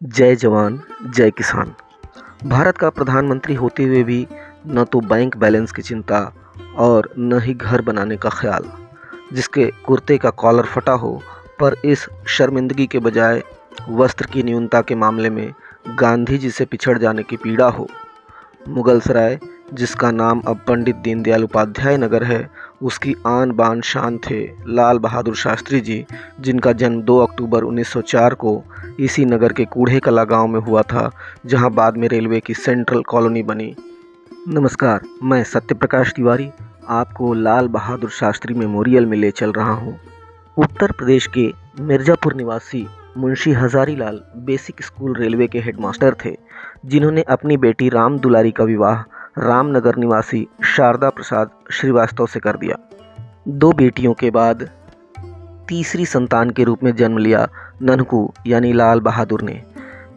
जय जवान जय किसान। भारत का प्रधानमंत्री होते हुए भी न तो बैंक बैलेंस की चिंता और न ही घर बनाने का ख्याल। जिसके कुर्ते का कॉलर फटा हो, पर इस शर्मिंदगी के बजाय वस्त्र की न्यूनता के मामले में गांधी जी से पिछड़ जाने की पीड़ा हो। मुगल सराय, जिसका नाम अब पंडित दीनदयाल उपाध्याय नगर है, उसकी आन बान शान थे लाल बहादुर शास्त्री जी, जिनका जन्म 2 अक्टूबर 1904 को इसी नगर के कूढ़े कला गांव में हुआ था, जहां बाद में रेलवे की सेंट्रल कॉलोनी बनी। नमस्कार, मैं सत्यप्रकाश तिवारी आपको लाल बहादुर शास्त्री मेमोरियल में ले चल रहा हूं। उत्तर प्रदेश के मिर्ज़ापुर निवासी Munshi Hazarilal basic school railway के हेडमास्टर थे, जिन्होंने अपनी बेटी राम दुलारी का विवाह रामनगर निवासी शारदा प्रसाद श्रीवास्तव से कर दिया। 2 बेटियों के बाद तीसरी संतान के रूप में जन्म लिया नन्हकू यानी लाल बहादुर ने।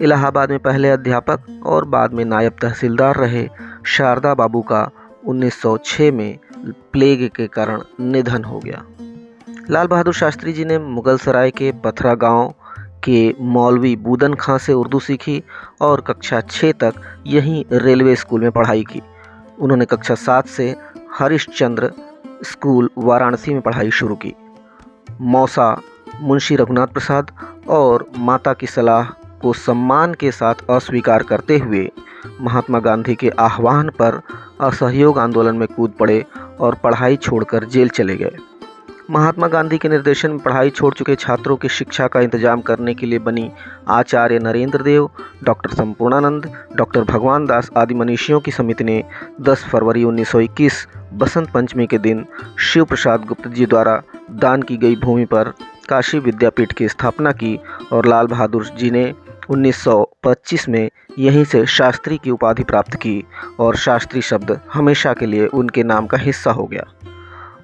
इलाहाबाद में पहले अध्यापक और बाद में नायब तहसीलदार रहे शारदा बाबू का 1906 में प्लेग के कारण निधन हो गया। लाल बहादुर शास्त्री जी ने मुगल सराय के पथरा गांव के मौलवी बूदन खां से उर्दू सीखी और कक्षा 6 तक यहीं रेलवे स्कूल में पढ़ाई की। उन्होंने कक्षा 7 से हरिश्चंद्र स्कूल वाराणसी में पढ़ाई शुरू की। मौसा मुंशी रघुनाथ प्रसाद और माता की सलाह को सम्मान के साथ अस्वीकार करते हुए महात्मा गांधी के आह्वान पर असहयोग आंदोलन में कूद पड़े और पढ़ाई छोड़कर जेल चले गए। महात्मा गांधी के निर्देशन में पढ़ाई छोड़ चुके छात्रों की शिक्षा का इंतजाम करने के लिए बनी आचार्य नरेंद्र देव, डॉक्टर संपूर्णानंद, डॉक्टर भगवान दास आदि मनीषियों की समिति ने 10 फरवरी 1921 बसंत पंचमी के दिन शिव प्रसाद गुप्त जी द्वारा दान की गई भूमि पर काशी विद्यापीठ की स्थापना की और लाल बहादुर जी ने 1925 में यहीं से शास्त्री की उपाधि प्राप्त की और शास्त्री शब्द हमेशा के लिए उनके नाम का हिस्सा हो गया।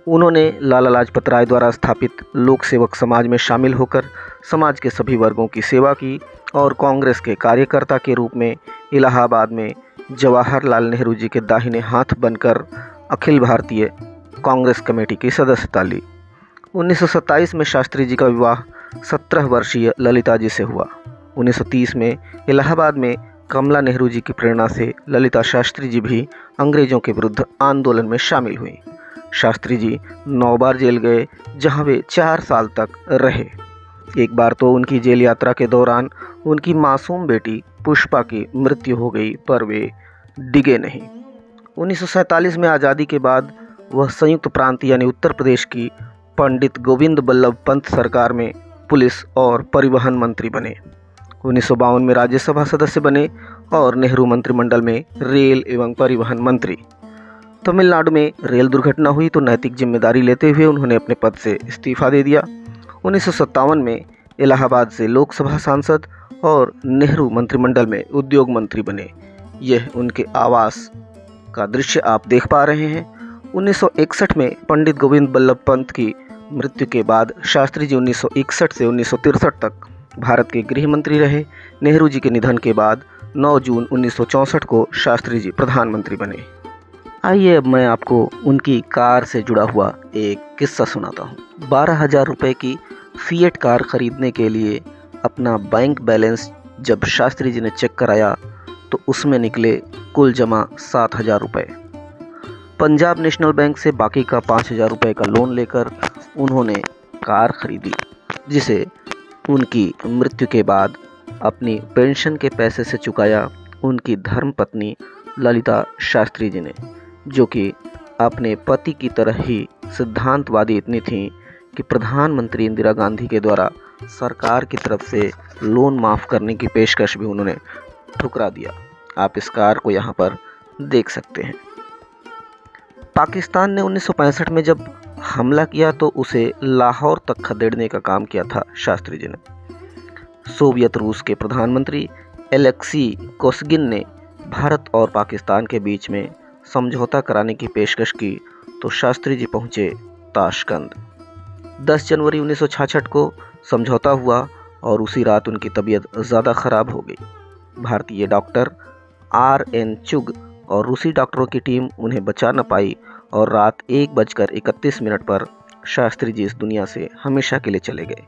उन्होंने लाला लाजपत राय द्वारा स्थापित लोक सेवक समाज में शामिल होकर समाज के सभी वर्गों की सेवा की और कांग्रेस के कार्यकर्ता के रूप में इलाहाबाद में जवाहरलाल नेहरू जी के दाहिने हाथ बनकर अखिल भारतीय कांग्रेस कमेटी की सदस्यता ली। 1927 में शास्त्री जी का विवाह 17 वर्षीय ललिता जी से हुआ। 1930 में इलाहाबाद में कमला नेहरू जी की प्रेरणा से ललिता शास्त्री जी भी अंग्रेजों के विरुद्ध आंदोलन में शामिल हुई। शास्त्री जी 9 बार जेल गए, जहां वे 4 साल तक रहे। एक बार तो उनकी जेल यात्रा के दौरान उनकी मासूम बेटी पुष्पा की मृत्यु हो गई, पर वे डिगे नहीं। 1947 में आज़ादी के बाद वह संयुक्त प्रांत यानी उत्तर प्रदेश की पंडित गोविंद बल्लभ पंत सरकार में पुलिस और परिवहन मंत्री बने। 1952 में राज्यसभा सदस्य बने और नेहरू मंत्रिमंडल में रेल एवं परिवहन मंत्री। तमिलनाडु में रेल दुर्घटना हुई तो नैतिक जिम्मेदारी लेते हुए उन्होंने अपने पद से इस्तीफा दे दिया। 1957 में इलाहाबाद से लोकसभा सांसद और नेहरू मंत्रिमंडल में उद्योग मंत्री बने। यह उनके आवास का दृश्य आप देख पा रहे हैं। 1961 में पंडित गोविंद बल्लभ पंत की मृत्यु के बाद शास्त्री जी 1961 से 1963 तक भारत के गृह मंत्री रहे। नेहरू जी के निधन के बाद 9 जून 1964 को शास्त्री जी प्रधानमंत्री बने। आइए अब मैं आपको उनकी कार से जुड़ा हुआ एक किस्सा सुनाता हूँ। 12,000 रुपये की फिएट कार खरीदने के लिए अपना बैंक बैलेंस जब शास्त्री जी ने चेक कराया तो उसमें निकले कुल जमा 7,000 रुपये। पंजाब नेशनल बैंक से बाकी का 5,000 रुपये का लोन लेकर उन्होंने कार खरीदी, जिसे उनकी मृत्यु के बाद अपनी पेंशन के पैसे से चुकाया उनकी धर्मपत्नी ललिता शास्त्री जी ने, जो कि अपने पति की तरह ही सिद्धांतवादी इतनी थीं कि प्रधानमंत्री इंदिरा गांधी के द्वारा सरकार की तरफ से लोन माफ़ करने की पेशकश भी उन्होंने ठुकरा दिया। आप इस कार को यहाँ पर देख सकते हैं। पाकिस्तान ने 1965 में जब हमला किया तो उसे लाहौर तक खदेड़ने का काम किया था शास्त्री जी ने। सोवियत रूस के प्रधानमंत्री एलेक्सी कोसिगिन ने भारत और पाकिस्तान के बीच में समझौता कराने की पेशकश की तो शास्त्री जी पहुंचे ताशकंद। 10 जनवरी 1966 को समझौता हुआ और उसी रात उनकी तबीयत ज़्यादा ख़राब हो गई। भारतीय डॉक्टर RN चुग और रूसी डॉक्टरों की टीम उन्हें बचा न पाई और रात 1:31 पर शास्त्री जी इस दुनिया से हमेशा के लिए चले गए।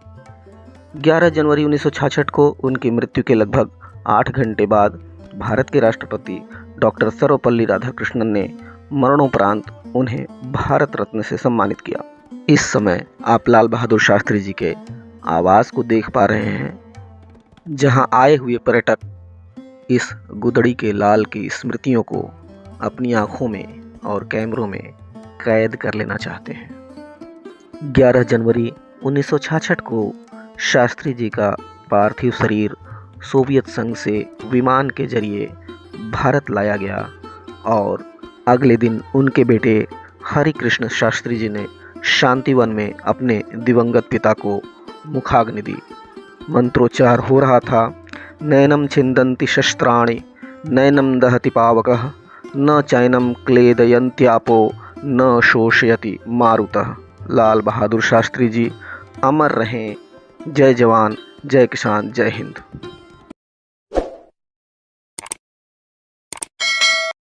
11 जनवरी 1966 को उनकी मृत्यु के लगभग 8 घंटे बाद भारत के राष्ट्रपति डॉक्टर सर्वपल्ली राधाकृष्णन ने मरणोपरांत उन्हें भारत रत्न से सम्मानित किया। इस समय आप लाल बहादुर शास्त्री जी के आवास को देख पा रहे हैं, जहां आए हुए पर्यटक इस गुदड़ी के लाल की स्मृतियों को अपनी आंखों में और कैमरों में कैद कर लेना चाहते हैं। 11 जनवरी 1966 को शास्त्री जी का पार्थिव शरीर सोवियत संघ से विमान के जरिए भारत लाया गया और अगले दिन उनके बेटे हरि कृष्ण शास्त्री जी ने शांतिवन में अपने दिवंगत पिता को मुखाग्नि दी। मंत्रोच्चार हो रहा था, नैनम छिन्दन्ति शस्त्राणि नैनम दहति पावकः न चैनम क्लेदयन्त्यापो न शोषयति मारुतः। लाल बहादुर शास्त्री जी अमर रहें। जय जवान, जय किसान, जय हिंद।